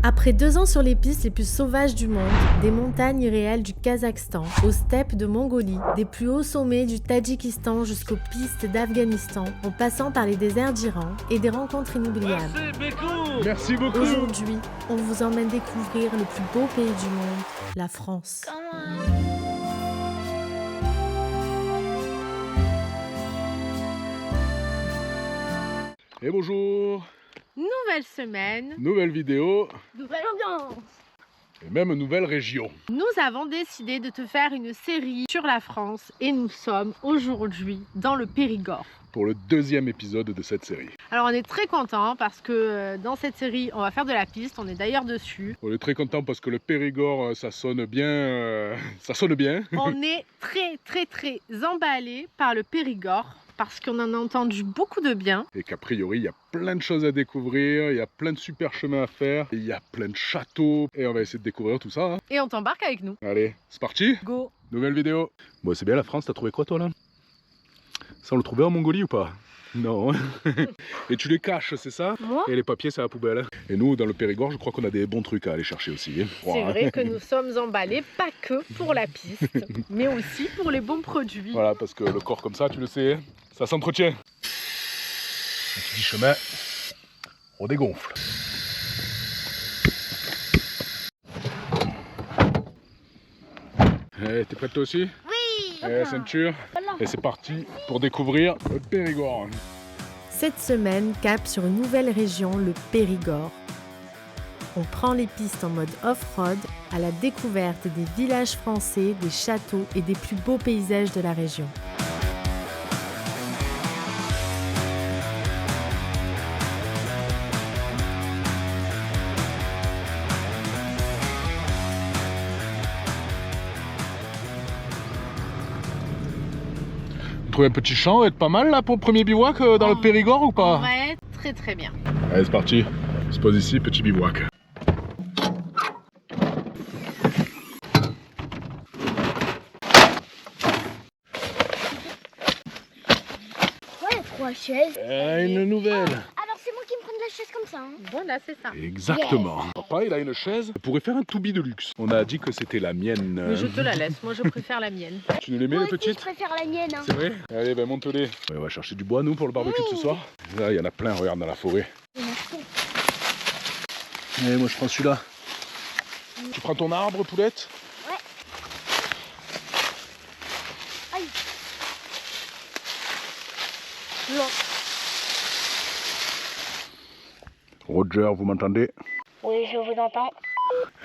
Après 2 ans sur les pistes les plus sauvages du monde, des montagnes irréelles du Kazakhstan, aux steppes de Mongolie, des plus hauts sommets du Tadjikistan jusqu'aux pistes d'Afghanistan, en passant par les déserts d'Iran et des rencontres inoubliables. Merci beaucoup. Aujourd'hui, on vous emmène découvrir le plus beau pays du monde, la France. Et bonjour. Nouvelle semaine, Nouvelle vidéo Nouvelle ambiance. et même nouvelle région. nous avons décidé de te faire une série sur la France et nous sommes aujourd'hui dans le Périgord. Pour le 2e épisode de cette série. Alors on est très content parce que dans cette série on va faire de la piste, on est d'ailleurs dessus. On est très content parce que le Périgord, ça sonne bien. Ça sonne bien. On est très emballé par le Périgord parce qu'on en a entendu beaucoup de bien. Et qu'a priori, il y a plein de choses à découvrir, il y a plein de super chemins à faire, il y a plein de châteaux. Et on va essayer de découvrir tout ça. Hein. Et on t'embarque avec nous. Allez, c'est parti. Go. Nouvelle vidéo. Bon, c'est bien la France, t'as trouvé quoi toi là? Ça on le trouvait en Mongolie ou pas? Non. Et tu les caches, c'est ça? Moi? Et les papiers, c'est à la poubelle. Et nous, dans le Périgord, je crois qu'on a des bons trucs à aller chercher aussi. C'est vrai que nous sommes emballés, pas que pour la piste, mais aussi pour les bons produits. Voilà, parce que le corps comme ça, tu le sais, ça s'entretient. Et tu dis chemin, on dégonfle. T'es prête toi aussi? Oui. Et la ceinture. Voilà. Et c'est parti pour découvrir le Périgord. Cette semaine, cap sur une nouvelle région, le Périgord. On prend les pistes en mode off-road à la découverte des villages français, des châteaux et des plus beaux paysages de la région. Vous trouvez un petit champ être pas mal là pour le premier bivouac dans le Périgord ou pas? Ouais, très bien. Allez, c'est parti. On se pose ici, petit bivouac. Ouais, 3 chaises. Une nouvelle. Alors c'est moi qui me prends de la chaise comme ça. Hein. Voilà, c'est ça. Exactement. Papa, il a une chaise. Il pourrait faire un to-be de luxe. On a dit que c'était la mienne. Mais je te la laisse, moi je préfère la mienne. Tu nous les mets, Moi les aussi, je petites? préfère la mienne. Hein. C'est vrai? Allez, ben monte-les. Ouais, on va chercher du bois, nous, pour le barbecue de ce soir. Là, il y en a plein, regarde, dans la forêt. Allez, moi, je prends celui-là. Tu prends ton arbre, poulette? Ouais. Aïe. Non. Roger, vous m'entendez? Oui, je vous entends.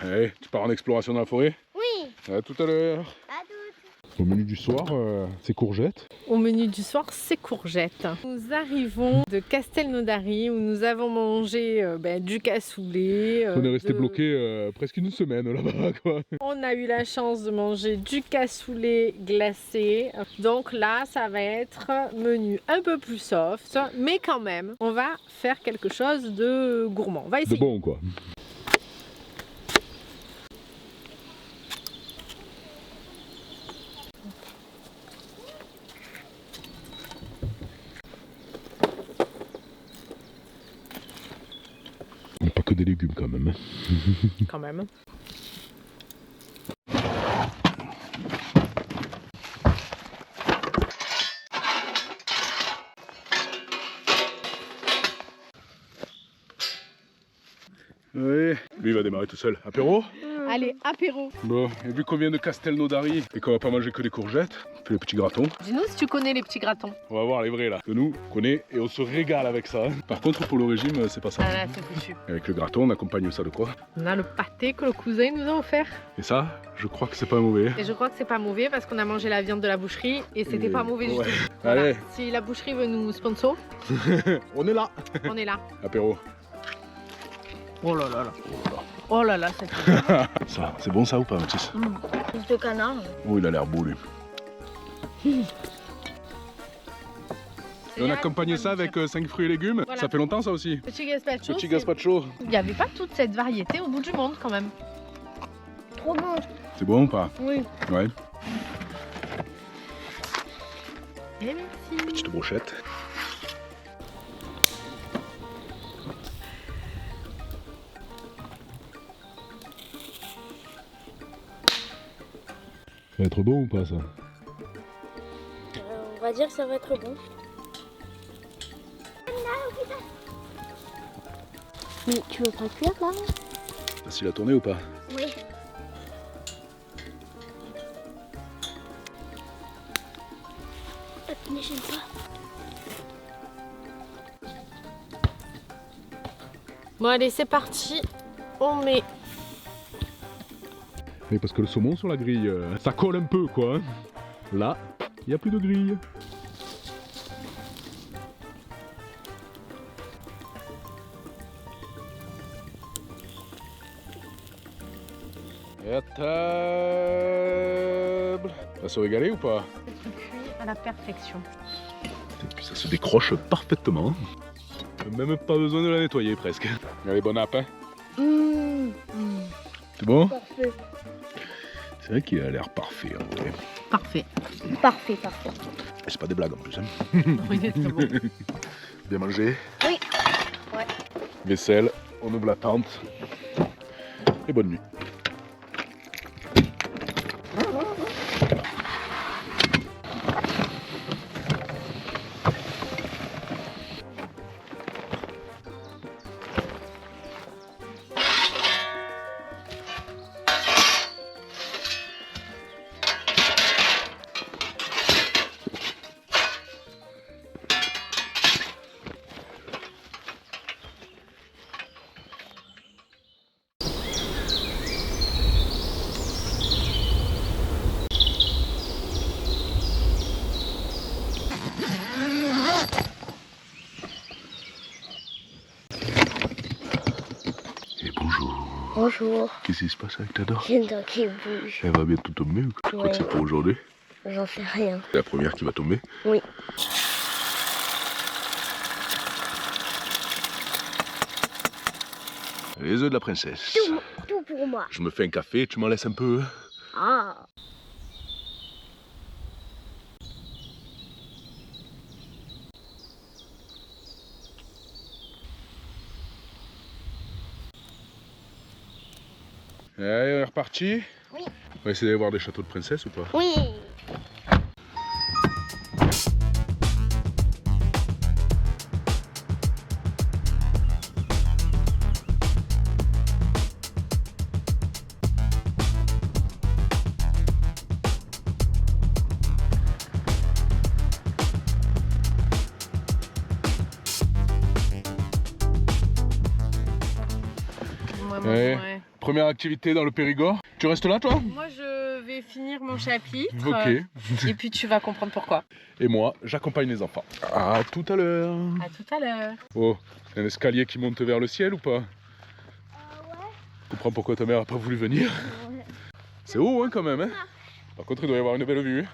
Allez, tu pars en exploration dans la forêt? Oui. À tout à l'heure. À toutes. Au menu du soir, c'est courgettes. Au menu du soir, c'est courgettes. Nous arrivons de Castelnaudary où nous avons mangé du cassoulet. On est resté bloqué presque une semaine là-bas, quoi. On a eu la chance de manger du cassoulet glacé. Donc là, ça va être menu un peu plus soft, mais quand même, on va faire quelque chose de gourmand. On va De essayer. bon, quoi. Pas que des légumes quand même. Quand même. Oui. Lui, il va démarrer tout seul. Apéro? Allez, apéro. Bon, et vu qu'on vient de Castelnaudary et qu'on va pas manger que des courgettes, on fait le petit graton. Dis-nous si tu connais les petits gratons. On va voir les vrais là. Que nous, on connaît et on se régale avec ça. Par contre, pour le régime, c'est pas ça. Ah là, c'est foutu. Avec le graton, on accompagne ça de quoi? On a le pâté que le cousin nous a offert. Et ça, je crois que c'est pas mauvais. Et je crois que c'est pas mauvais parce qu'on a mangé la viande de la boucherie et c'était Et- pas mauvais du ouais. tout. Voilà. Allez, Si la boucherie veut nous sponsor, on est là. on est là. Apéro. Oh là là là. Oh là là. Oh là là, c'est Ça, c'est bon ça ou pas, Mathis? Plus de canard. Oh, il a l'air beau lui. Et on accompagne ça avec 5 fruits et légumes. Voilà. Ça fait longtemps ça aussi. Petit gazpacho. Petit c'est- gazpacho. Il n'y avait pas toute cette variété au bout du monde quand même. Trop bon. C'est bon ou pas? Oui. Ouais. Et merci. Petite brochette. Ça va être bon ou pas ça? On va dire que ça va être bon. Mais tu veux pas cuire là? Facile à tourner ou pas? Oui. Mais j'aime pas. Bon allez, c'est parti. On met. Mais parce que le saumon sur la grille, ça colle un peu quoi. Là, il n'y a plus de grille. Et à table. Ça va se régaler ou pas? Cuit à la perfection. Et puis ça se décroche parfaitement. Même pas besoin de la nettoyer presque. Allez, bon app, hein. C'est bon? Parfait. C'est vrai qu'il a l'air parfait en vrai. Parfait. Parfait, parfait. Et c'est pas des blagues en plus. Hein. Il est très bon. Bien mangé. Oui. Ouais. Vaisselle, on ouvre la tente. Et bonne nuit. Bonjour. Qu'est-ce qui se passe avec ta dent? J'ai une dent qui bouge. Elle va bientôt tomber ou quoi? Je crois que c'est pour aujourd'hui. J'en sais rien. C'est la première qui va tomber. Oui. Les œufs de la princesse. Tout pour moi. Je me fais un café, tu m'en laisses un peu? Ah. Allez, on est reparti? Oui. On va essayer d'aller voir des châteaux de princesse ou pas? Oui. Ouais. Première activité dans le Périgord. Tu restes là toi? Moi je vais finir mon chapitre. Ok. Et puis tu vas comprendre pourquoi. Et moi, j'accompagne les enfants. À tout à l'heure. À tout à l'heure. Oh, un escalier qui monte vers le ciel ou pas? Ouais. Tu comprends pourquoi ta mère a pas voulu venir? Ouais. C'est haut hein, quand même. Hein. Par contre, il doit y avoir une belle vue.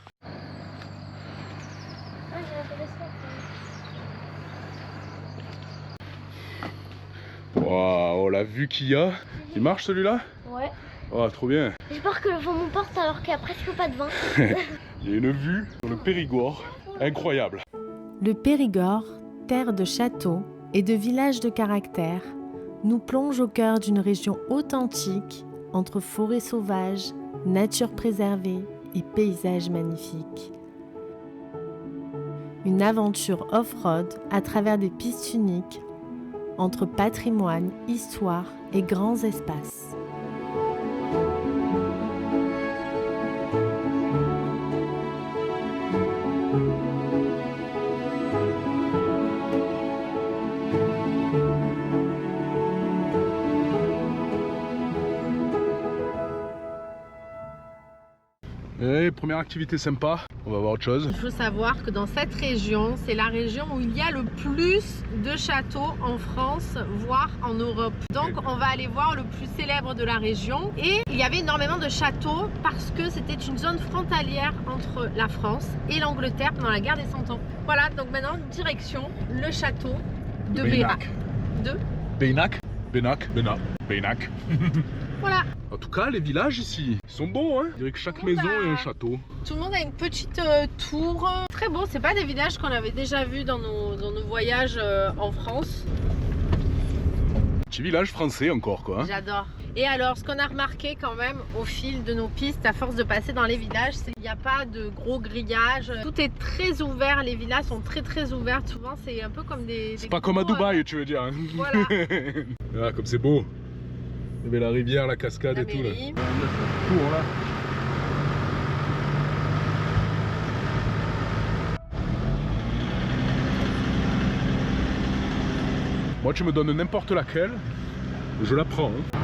Waouh, la vue qu'il y a. Il marche celui-là? Ouais. Oh, trop bien. J'ai peur que le vent m'emporte alors qu'il n'y a presque pas de vent. Il y a une vue sur le Périgord incroyable. Le Périgord, terre de châteaux et de villages de caractère, nous plonge au cœur d'une région authentique entre forêts sauvages, nature préservée et paysages magnifiques. Une aventure off-road à travers des pistes uniques entre patrimoine, histoire et grands espaces. Et première activité sympa, on va voir autre chose. Il faut savoir que dans cette région, c'est la région où il y a le plus de châteaux en France, voire en Europe. Donc on va aller voir le plus célèbre de la région. Et il y avait énormément de châteaux parce que c'était une zone frontalière entre la France et l'Angleterre pendant la guerre des 100 ans. Voilà, donc maintenant direction le château de Bérac. De Bénac, Bénac, Bénac, Bénac. Voilà. En tout cas, les villages ici, ils sont beaux, hein. Je dirais que chaque maison est un château. Tout le monde a une petite tour. Très beau, c'est pas des villages qu'on avait déjà vus dans nos voyages en France. Petit village français encore, quoi. Hein. J'adore. Et alors, ce qu'on a remarqué quand même au fil de nos pistes, à force de passer dans les villages, c'est qu'il n'y a pas de gros grillages. Tout est très ouvert, les villas sont très ouvertes. Souvent, c'est un peu comme des... C'est pas comme à Dubaï, tu veux dire. Hein. Voilà. Ah, comme c'est beau. Il y avait la rivière, la cascade La et tout là. mairie. Cours, là. Moi, tu me donnes n'importe laquelle, je la prends. Hein.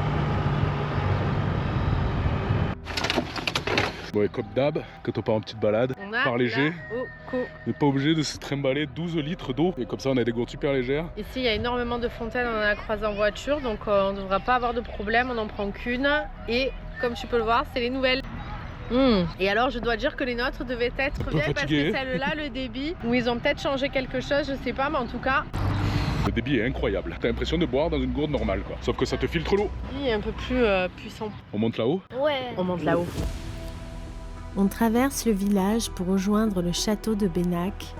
Bon, et comme d'hab, quand on part en petite balade, On a par léger, la Oco. on n'est pas obligé de se trimballer 12 litres d'eau. Et comme ça, on a des gourdes super légères. Ici, il y a énormément de fontaines, on en a croisé en voiture, donc on ne devra pas avoir de problème, on n'en prend qu'une. Et comme tu peux le voir, c'est les nouvelles. Et alors, je dois dire que les nôtres devaient être peu vieilles parce fatiguées. que celle-là, le débit, ou ils ont peut-être changé quelque chose, je sais pas, mais en tout cas, Le débit est incroyable. T'as l'impression de boire dans une gourde normale, quoi. Sauf que ça te filtre l'eau. il est un peu plus puissant. On monte là-haut. Ouais. On monte là-haut. On traverse le village pour rejoindre le château de Benac.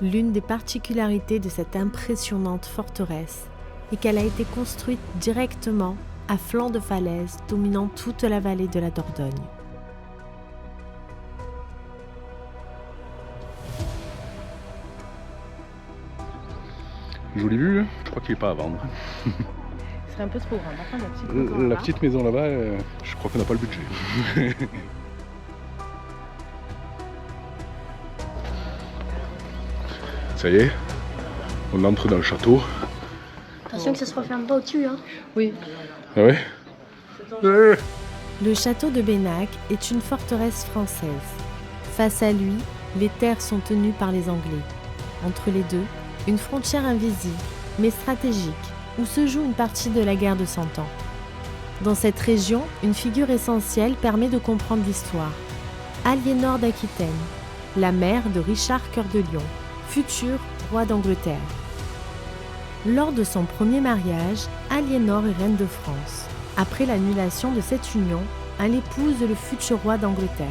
L'une des particularités de cette impressionnante forteresse est qu'elle a été construite directement à flanc de falaise dominant toute la vallée de la Dordogne. Jolie vue, hein. Je crois qu'il n'est pas à vendre. C'est un peu trop grand. Par contre, la petite maison La là-bas. petite maison là-bas, je crois qu'on n'a pas le budget. Ça y est, on entre dans le château. Attention que ça se referme pas au-dessus. Hein. Oui. Ah ouais? Le château de Benac est une forteresse française. Face à lui, les terres sont tenues par les Anglais. Entre les deux, une frontière invisible, mais stratégique, où se joue une partie de la guerre de 100 ans. Dans cette région, une figure essentielle permet de comprendre l'histoire. Aliénor d'Aquitaine, la mère de Richard Cœur de Lion, futur roi d'Angleterre. Lors de son premier mariage, Aliénor est reine de France. Après l'annulation de cette union, elle épouse le futur roi d'Angleterre.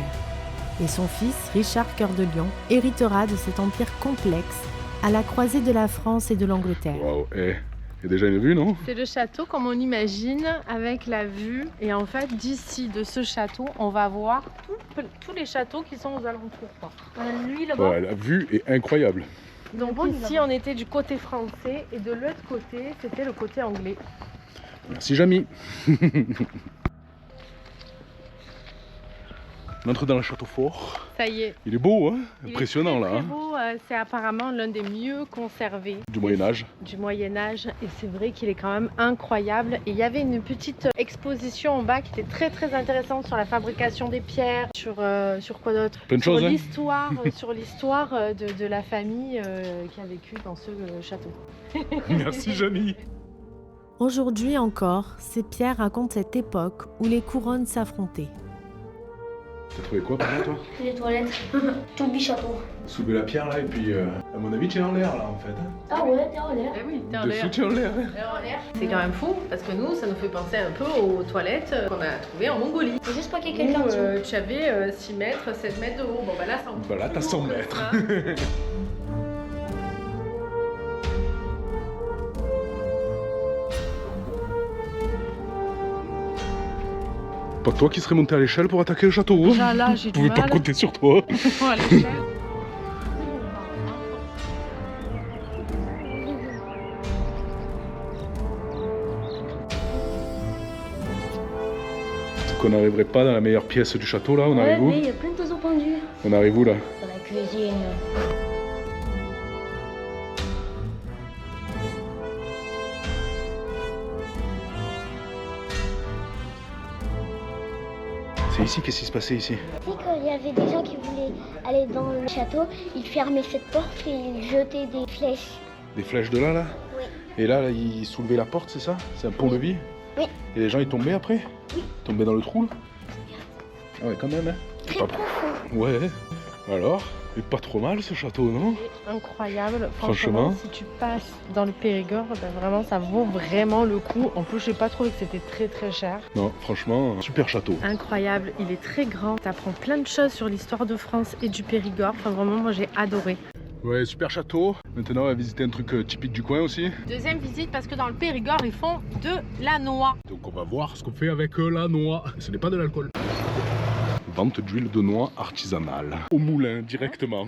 Et son fils, Richard Cœur de Lion, héritera de cet empire complexe à la croisée de la France et de l'Angleterre. Waouh, il y a déjà une vue, non? C'est le château comme on imagine, avec la vue. Et en fait, d'ici, de ce château, on va voir tous les châteaux qui sont aux alentours, quoi. Lui là-bas. Ouais, la vue est incroyable. Donc Bon, ici, on était du côté français et de l'autre côté, c'était le côté anglais. Merci Jamy. On entre dans le château fort. Ça y est. Il est beau, hein? Il est Impressionnant très, là. très Hein? beau. C'est apparemment l'un des mieux conservés Du Moyen-Âge. du Moyen-Âge. Et c'est vrai qu'il est quand même incroyable. Et il y avait une petite exposition en bas qui était très intéressante sur la fabrication des pierres, sur quoi d'autre? Plein de Sur choses, hein? l'histoire, sur l'histoire de la famille qui a vécu dans ce château. Merci Jamy. Aujourd'hui encore, ces pierres racontent cette époque où les couronnes s'affrontaient. T'as trouvé quoi par là, toi? Les toilettes. Tout le bichâteau. Soulever la pierre là et puis à mon avis tu es en l'air là en fait. Hein? Ah ouais, t'es en l'air. Eh oui, t'es en Dessous l'air. tu es en l'air. Hein? C'est quand même fou parce que nous, ça nous fait penser un peu aux toilettes qu'on a trouvées en Mongolie. Faut juste pas qu'il y ait Où, quelqu'un dessous. tu avais 6 mètres, 7 mètres de haut. Bon, bah là, c'est Bah là, t'as 100 mètres. Pas que toi qui serais monté à l'échelle pour attaquer le château. Hein? Déjà là, j'ai Je du pouvais mal. pas compter sur toi. Faut aller faire. Qu'on n'arriverait pas dans la meilleure pièce du château là, on Ouais, arrive où? mais il y a plein d'oiseaux pendus. On arrive où là? Dans la cuisine. C'est ici, qu'est-ce qui se passait ici? Tu sais qu'il y avait des gens qui voulaient aller dans le château, ils fermaient cette porte et ils jetaient des flèches. Des flèches de là? Oui. Et là, ils soulevaient la porte, c'est ça? C'est un pont-levis? Oui. Et les gens ils tombaient après? Oui. Ils tombaient dans le trou là? Ah ouais, quand même, hein? C'est Très pas... profond. Ouais. Alors? C'est pas trop mal ce château, non? Incroyable. Franchement. Si tu passes dans le Périgord, ben vraiment, ça vaut vraiment le coup. En plus, j'ai pas trouvé que c'était très cher. Non, franchement, super château. Incroyable. Il est très grand. T'apprends plein de choses sur l'histoire de France et du Périgord. Enfin, vraiment, moi, j'ai adoré. Ouais, super château. Maintenant, on va visiter un truc typique du coin aussi. Deuxième visite parce que dans le Périgord, ils font de la noix. Donc on va voir ce qu'on fait avec la noix. Ce n'est pas de l'alcool. Vente d'huile de noix artisanale. Au moulin, directement.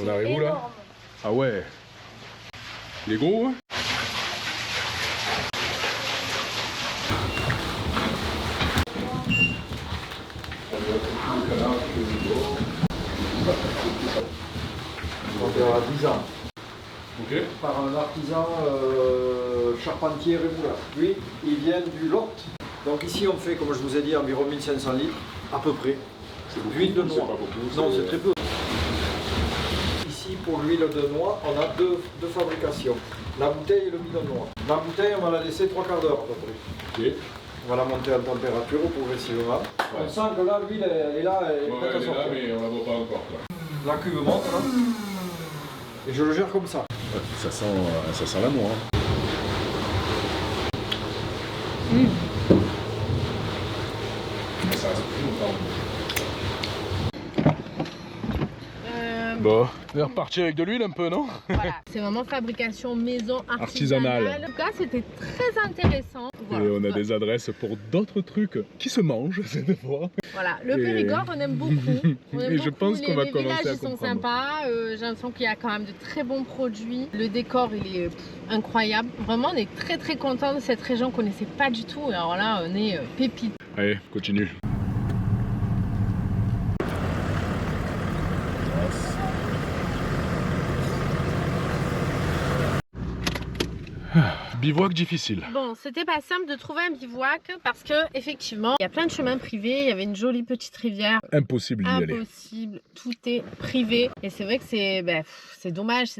On arrive où là? Ah ouais. Il est gros, hein? Donc à 10 ans. Ok. Par un artisan charpentier rémouleur. Lui, il vient du Lot. Donc ici on fait, comme je vous ai dit, environ 1500 litres, à peu près. D'huile de noix. Non, c'est très peu. Ici, pour l'huile de noix, on a deux fabrications. La bouteille et le bidon de noix. La bouteille, on va la laisser 3 quarts d'heure à peu près. Ok. On va la monter en température progressivement. Ouais. On sent que là, l'huile, elle est là, elle est prête à sortir. Mais on la voit pas encore. Quoi. La cuve monte là. Et je le gère comme ça. Ouais, ça sent la noix. Ça reste plus longtemps. Bon, on est reparti avec de l'huile un peu, non? Voilà, c'est vraiment fabrication maison artisanale. En tout cas, c'était très intéressant. Voilà. Et on a des adresses pour d'autres trucs qui se mangent cette fois. Voilà, le Périgord, on aime beaucoup. On aime Et beaucoup. je pense qu'on va les commencer villages, à ils sont comprendre. sympas. J'ai l'impression qu'il y a quand même de très bons produits. Le décor, il est incroyable. Vraiment, on est très très content de cette région qu'on ne connaissait pas du tout. Alors là, on est pépite. Allez, continue. Bivouac difficile. Bon, c'était pas simple de trouver un bivouac parce que effectivement, il y a plein de chemins privés, il y avait une jolie petite rivière. Impossible d'y aller. Impossible, tout est privé. Et c'est vrai que c'est dommage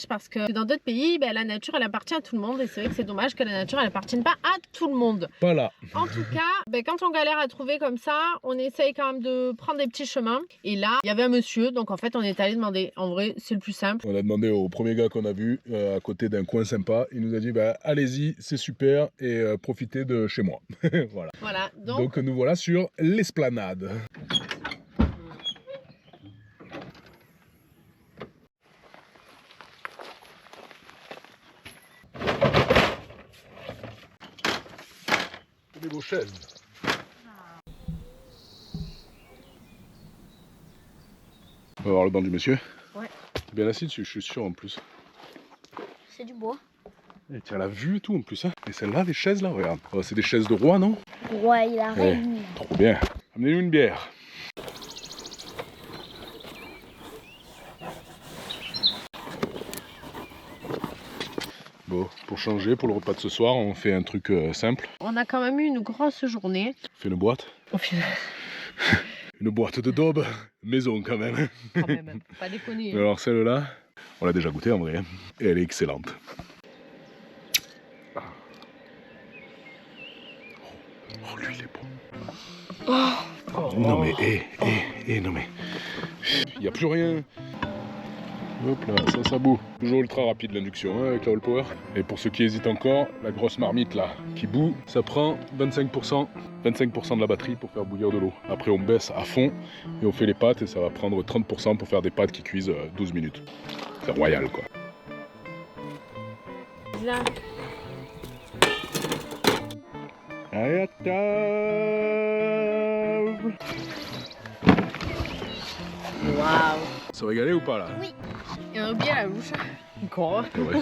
parce que dans d'autres pays, la nature elle appartient à tout le monde et c'est vrai que c'est dommage que la nature elle appartienne pas à tout le monde. Pas là. En tout cas, quand on galère à trouver comme ça, on essaye quand même de prendre des petits chemins. Et là, il y avait un monsieur, donc en fait on est allé demander. En vrai, c'est le plus simple. On a demandé au premier gars qu'on a vu à côté d'un coin sympa. Il nous a dit allez-y, c'est super et profitez de chez moi. Voilà. Voilà. Donc nous voilà sur l'esplanade. Des beaux chaises. On va voir le banc du monsieur. Ouais. Bien assis dessus, je suis sûr en plus. C'est du bois. Et tiens la vue et tout en plus. Hein. Et celles-là, les chaises là, regarde. Oh, c'est des chaises de roi, non? Ouais, il a Ouais. réuni. Trop bien. Amenez-nous une bière. Bon, pour changer, pour le repas de ce soir, on fait un truc simple. On a quand même eu une grosse journée. On fait une boîte. Au final, Une boîte de daube. Maison quand même. quand même, pas déconner. Alors celle-là, on l'a déjà goûtée en vrai. Et elle est excellente. Oh, l'huile est bon. Non mais, non mais. Il n'y a plus rien. Hop là, ça bout. Toujours ultra rapide l'induction avec la All Power. Et pour ceux qui hésitent encore, la grosse marmite là qui bout, ça prend 25% de la batterie pour faire bouillir de l'eau. Après on baisse à fond et on fait les pâtes et ça va prendre 30% pour faire des pâtes qui cuisent 12 minutes. C'est royal quoi. Là. Allez à table. Waouh. Ça va régaler ou pas là? Oui. Et on a oublié la louche. Encore. Ouais.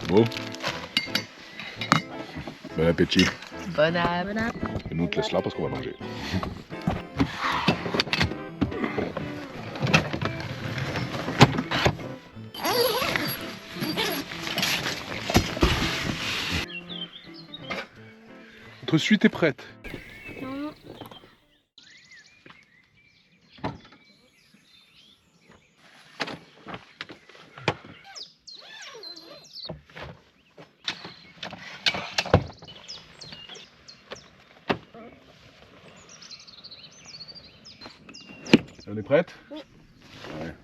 Bon. Bon appétit. Bon app. Et nous on te laisse là parce qu'on va manger. Notre suite est prête. On est prête? Oui. Ouais.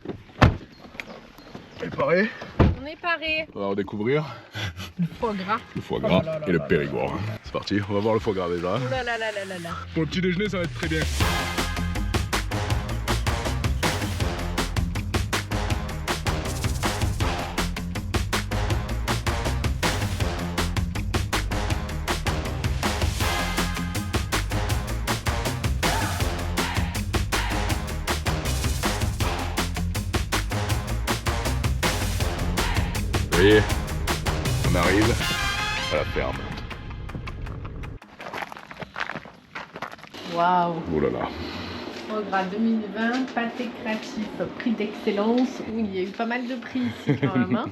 Préparé? On est paré. On va redécouvrir. Le foie gras. Le foie gras Oh là là et le là Périgord. C'est parti, on va voir le foie gras déjà. Oh là là là là là là. Pour le petit déjeuner, ça va être très bien. Vous voyez, on arrive à la ferme. Waouh. Oh là là. Foie gras 2020, pâté créatif, prix d'excellence. Oui, il y a eu pas mal de prix ici quand même. Hein.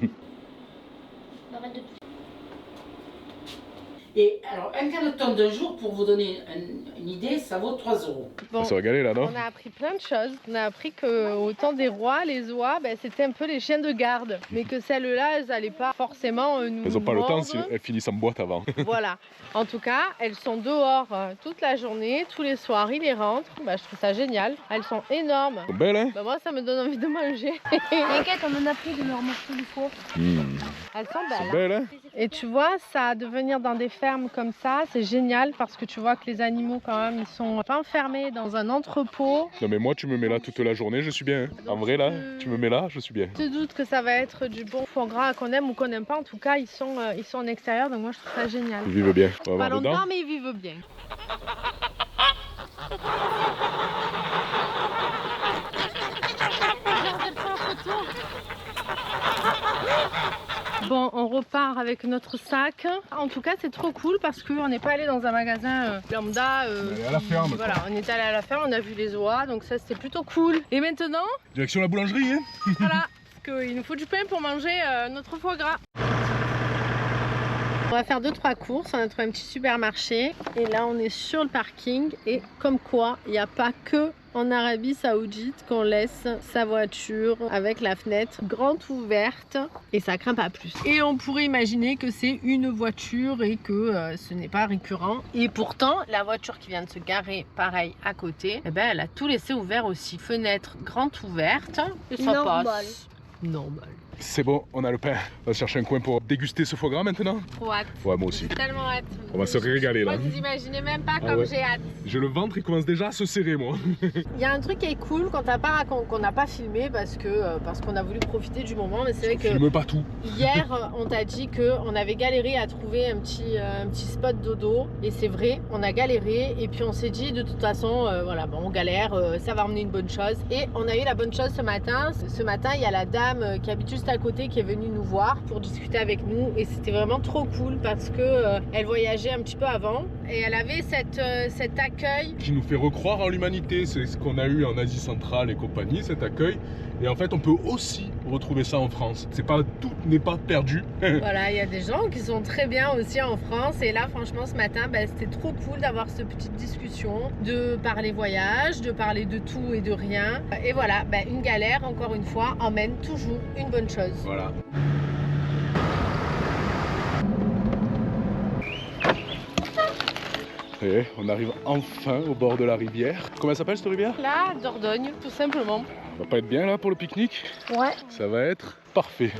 Et alors, un canneton d'un jour, pour vous donner une idée, ça vaut 3 €. Bon, On s'est régalé là, non? on a appris plein de choses. On a appris qu'au temps des rois, les oies, ben, c'était un peu les chiens de garde. Mais que celles-là, elles n'allaient pas forcément nous Elles ont pas le temps mordre. si elles finissent en boîte avant. Voilà. En tout cas, elles sont dehors toute la journée, tous les soirs, ils les rentrent. Bah, je trouve ça génial. Elles sont énormes. Elles sont belles, hein? Bah, moi, ça me donne envie de manger. T'inquiète, on en a pris de leur morceau de foie. Elles sont Elles sont belles. belles, hein? Et tu vois, ça de venir dans des fermes comme ça, c'est génial parce que tu vois que les animaux, quand même, ils sont pas enfermés dans un entrepôt. Non mais moi tu me mets là toute la journée, je suis bien. Hein. En vrai là, tu me mets là, je suis bien. Je te doute que ça va être du bon foie gras qu'on aime ou qu'on n'aime pas. En tout cas, ils sont en extérieur, donc moi, je trouve ça génial. Ils vivent bien. On va Pas voir dedans. longtemps, mais ils vivent bien. Bon, on repart avec notre sac. En tout cas, c'est trop cool parce qu'on n'est pas allé dans un magasin lambda. On est allé à la ferme, quoi. Voilà, on est allé à la ferme, on a vu les oies, donc ça c'était plutôt cool. Et maintenant, Direction la boulangerie, hein? voilà, parce qu'il nous faut du pain pour manger notre foie gras. On va faire 2-3 courses, on a trouvé un petit supermarché et là on est sur le parking et comme quoi il n'y a pas que en Arabie Saoudite qu'on laisse sa voiture avec la fenêtre grande ouverte et ça craint pas plus. Et on pourrait imaginer que c'est une voiture et que ce n'est pas récurrent. Et pourtant la voiture qui vient de se garer pareil à côté, eh ben, elle a tout laissé ouvert aussi. Fenêtre grande ouverte et ça Normal. passe. Normal. C'est bon, on a le pain. On va chercher un coin pour déguster ce foie gras maintenant. Trop hâte. Ouais, moi aussi. Tellement hâte. On va se régaler là. Moi, vous imaginez même pas Ah comme ouais. j'ai hâte. J'ai le ventre, il commence déjà à se serrer moi. Il y a un truc qui est cool qu'on n'a pas filmé parce qu'on a voulu profiter du moment, mais c'est vrai que Filme pas tout. hier on t'a dit qu'on avait galéré à trouver un petit spot dodo et c'est vrai, on a galéré et puis on s'est dit de toute façon voilà, bon, on galère, ça va emmener une bonne chose et on a eu la bonne chose ce matin. Ce matin il y a la dame qui habite juste à côté qui est venue nous voir pour discuter avec nous et c'était vraiment trop cool parce que elle voyageait un petit peu avant et elle avait cet accueil. Qui nous fait recroire en l'humanité, c'est ce qu'on a eu en Asie centrale et compagnie, cet accueil. Et en fait, on peut aussi retrouver ça en France. C'est pas, tout n'est pas perdu. Voilà, il y a des gens qui sont très bien aussi en France et là franchement ce matin c'était trop cool d'avoir cette petite discussion, de parler voyage, de parler de tout et de rien et voilà, une galère encore une fois emmène toujours une bonne chose. Voilà. Et on arrive enfin au bord de la rivière. Comment elle s'appelle cette rivière? La Dordogne tout simplement. On va pas être bien là pour le pique-nique? Ouais. Ça va être parfait.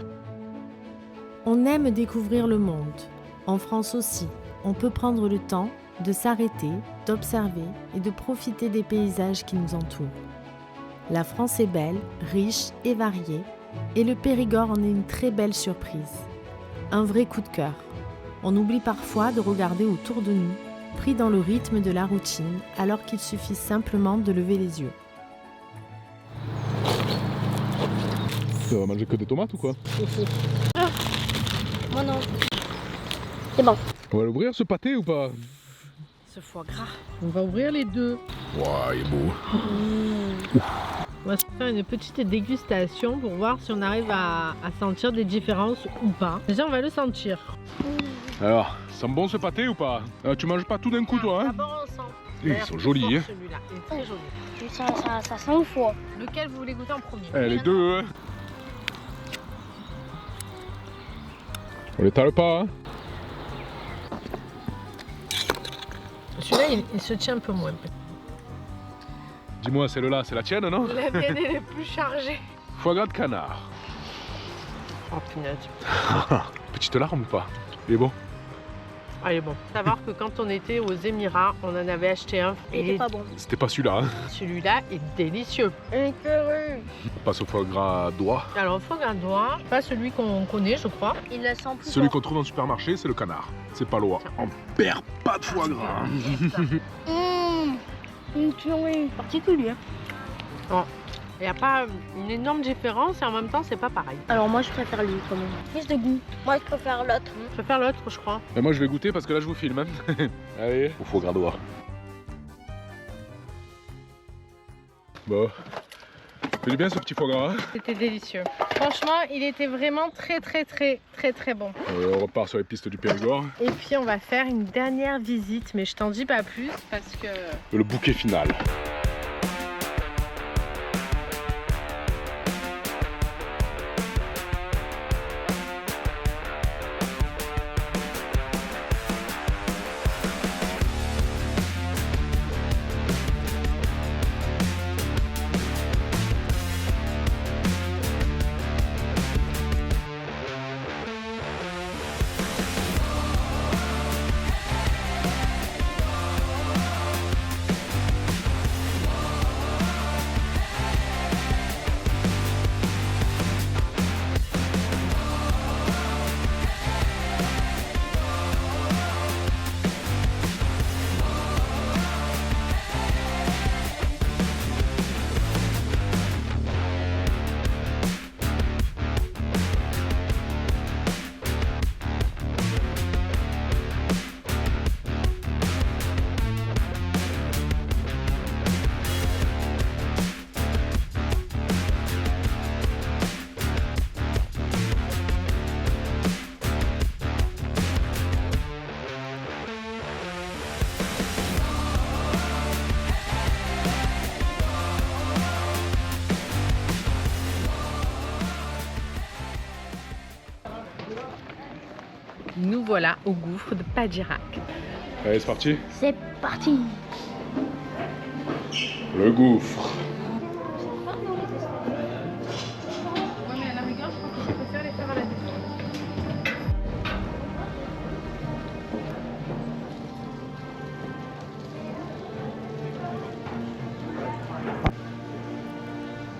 On aime découvrir le monde. En France aussi, on peut prendre le temps de s'arrêter, d'observer et de profiter des paysages qui nous entourent. La France est belle, riche et variée, et le Périgord en est une très belle surprise. Un vrai coup de cœur. On oublie parfois de regarder autour de nous, pris dans le rythme de la routine, alors qu'il suffit simplement de lever les yeux. Ça va manger que des tomates ou quoi? Moi non. C'est bon. On va l'ouvrir ce pâté ou pas? Ce foie gras. On va ouvrir les deux. Waouh, il est beau. On va se faire une petite dégustation pour voir si on arrive à sentir des différences ou pas. Déjà on va le sentir. Alors, sent bon ce pâté ou pas? Tu manges pas tout d'un coup toi, hein? D'abord on sent. Ils sont jolis, hein? Celui-là, il est très joli. Ça sent le foie. Lequel vous voulez goûter en premier? Les deux, hein? On l'étale pas, hein? Celui-là, il se tient un peu moins. Dis-moi, celle-là, c'est la tienne, non? La mienne, elle est plus chargée. Foie gras de canard. Oh punaise. Petite larme ou pas? Il est bon? Ah, il est bon. Savoir que quand on était aux Émirats, on en avait acheté un. Il était pas bon. C'était pas celui-là, hein? Celui-là est délicieux. On passe au foie gras d'oie. Alors, foie gras d'oie, pas celui qu'on connaît, je crois. Il le sent plus Celui fort. qu'on trouve dans le supermarché, c'est le canard. C'est pas l'oie. On perd pas de foie gras. Une tuerie particulière. Il n'y a pas une énorme différence et en même temps, c'est pas pareil. Alors moi je préfère lui quand même. Plus de goût. Moi je préfère l'autre. Je préfère l'autre, je crois. Et moi je vais goûter parce que là je vous filme. Hein. Allez, au foie gras d'oie. Bon. Fait du bien ce petit foie gras. Hein. C'était délicieux. Franchement, il était vraiment très bon. On repart sur les pistes du Périgord. Et puis, on va faire une dernière visite, mais je t'en dis pas plus parce que... Le bouquet final. Nous voilà au gouffre de Padjirac. Allez, c'est parti. C'est parti. Le gouffre. Ouais, mais à la rigueur, je pense que je préfère les faire à la maison.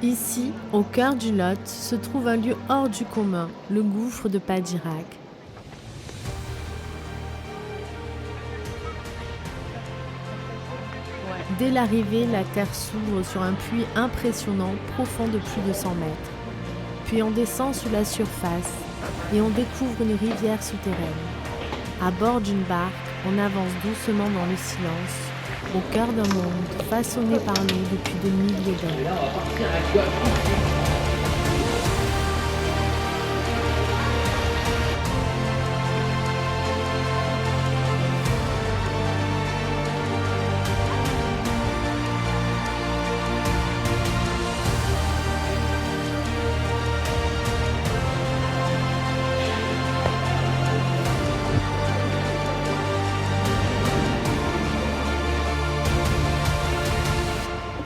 Ici, au cœur du Lot, se trouve un lieu hors du commun, le gouffre de Padjirac. Dès l'arrivée, la terre s'ouvre sur un puits impressionnant, profond de plus de 100 mètres. Puis on descend sous la surface et on découvre une rivière souterraine. À bord d'une barque, on avance doucement dans le silence, au cœur d'un monde façonné par l'eau depuis des milliers d'années.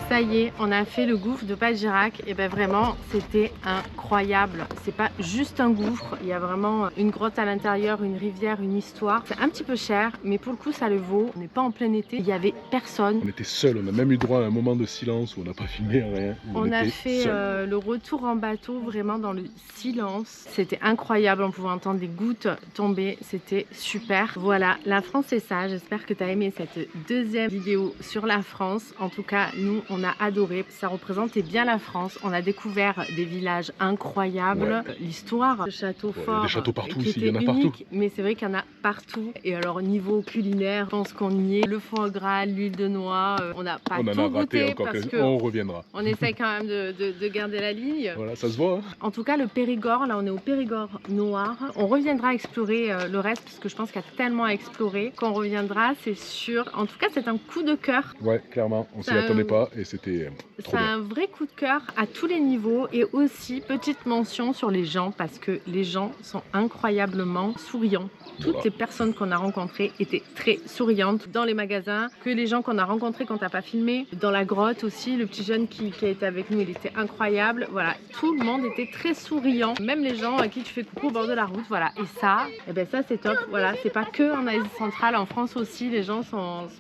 Ça y est, on a fait le gouffre de Padjirac et ben vraiment c'était incroyable. C'est pas juste un gouffre, il y a vraiment une grotte à l'intérieur, une rivière, une histoire. C'est un petit peu cher, mais pour le coup ça le vaut. On n'est pas en plein été, il y avait personne. On était seuls, on a même eu droit à un moment de silence où on n'a pas filmé rien. On a était fait seuls. le retour en bateau vraiment dans le silence. C'était incroyable, on pouvait entendre des gouttes tomber, c'était super. Voilà, la France c'est ça, j'espère que tu as aimé cette deuxième vidéo sur la France. En tout cas, nous on a adoré, ça représentait bien la France. On a découvert des villages incroyables, l'histoire de châteaux forts. Des châteaux partout qui ici, il y en a étaient partout. uniques, mais c'est vrai qu'il y en a partout. Et alors niveau culinaire, je pense qu'on y est. Le foie gras, l'huile de noix, on n'a pas On en tout a raté goûté encore, parce on reviendra. on essaye quand même de garder la ligne. Voilà, ça se voit. Hein. En tout cas, le Périgord, là on est au Périgord noir. On reviendra explorer le reste parce que je pense qu'il y a tellement à explorer qu'on reviendra, c'est sûr. En tout cas, c'est un coup de cœur. Ouais, clairement, on s'y Ça, attendait pas et c'était trop C'est bien. un vrai coup de cœur à tous les niveaux et aussi petite mention sur les gens parce que les gens sont incroyablement souriants. Toutes Voilà. les personnes qu'on a rencontrées étaient très souriantes dans les magasins, que les gens qu'on a rencontrés quand t'as pas filmé, dans la grotte aussi, le petit jeune qui a été avec nous, il était incroyable. Voilà, tout le monde était très souriant, même les gens à qui tu fais coucou au bord de la route. Voilà, et ça, ça c'est top. Voilà, c'est pas que en Asie centrale, en France aussi, les gens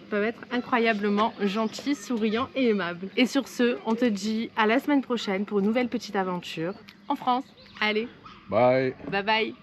peuvent être incroyablement gentils, souriants et aimables. Et sur ce, on te dit à la semaine prochaine pour une nouvelle petite aventure en France. Allez, Bye. bye bye.